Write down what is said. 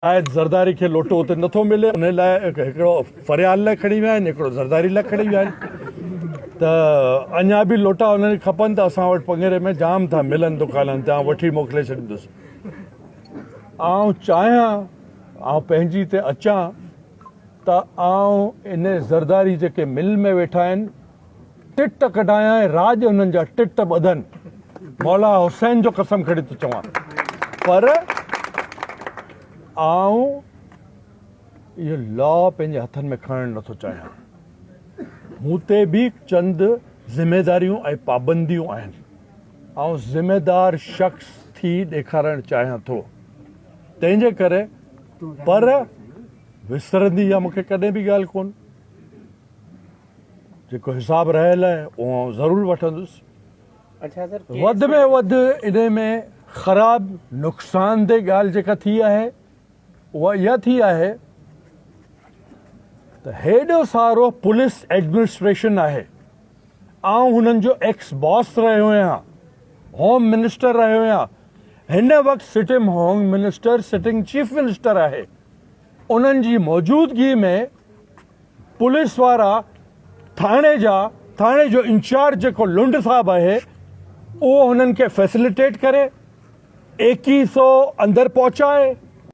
शायद ज़रदारी खे लोटो उते नथो मिले, उन लाइ हिकिड़ो फरियाल लाइ खणी विया आहिनि, हिकिड़ो ज़रदारी लाइ खणी विया आहिनि। त अञा बि लोटा उन्हनि खे खपनि त असां वटि पंगेरे में जाम था मिलनि दुकाननि ते, वठी मोकिले छॾींदुसि। आउं चाहियां, आउं पंहिंजी ते अचां त आउं इन ज़रदारी जेके मिल में वेठा आहिनि टिट कढायां ऐं राज उन्हनि जा टिट ॿधनि। मौला हुसैन जो कसम खणी थो चवां। पर आउं इहो लॉ पंहिंजे हथनि में खणणु नथो चाहियां। मूं ते बि चंद ज़िमेदारियूं ऐं पाबंदियूं आहिनि। आउं ज़िमेदार शख़्स थी ॾेखारणु चाहियां थो। तंहिंजे करे पर विसरंदी आहे मूंखे कॾहिं बि ॻाल्हि कोन। जेको हिसाबु रहियल आहे उहो आउं ज़रूरु वठंदुसि। अच्छा सर, वधि में वधि इन में ख़राबु नुक़सानदेह ॻाल्हि जेका थी आहे उहा इहा थी आहे त हेॾो सारो पुलिस एडमिनिस्ट्रेशन आहे। आउं हुननि जो एक्स बॉस रहियो आहियां, होम मिनिस्टर रहियो आहियां। हिन वक़्तु sitting home minister sitting chief minister आहे। उन्हनि जी मौजूदगी में पुलिस वारा थाणे जो इंचार्ज जेको लुंड साहब आहे उहो हुननि खे फैसिलिटेट करे 2100 अंदरि पहुचाए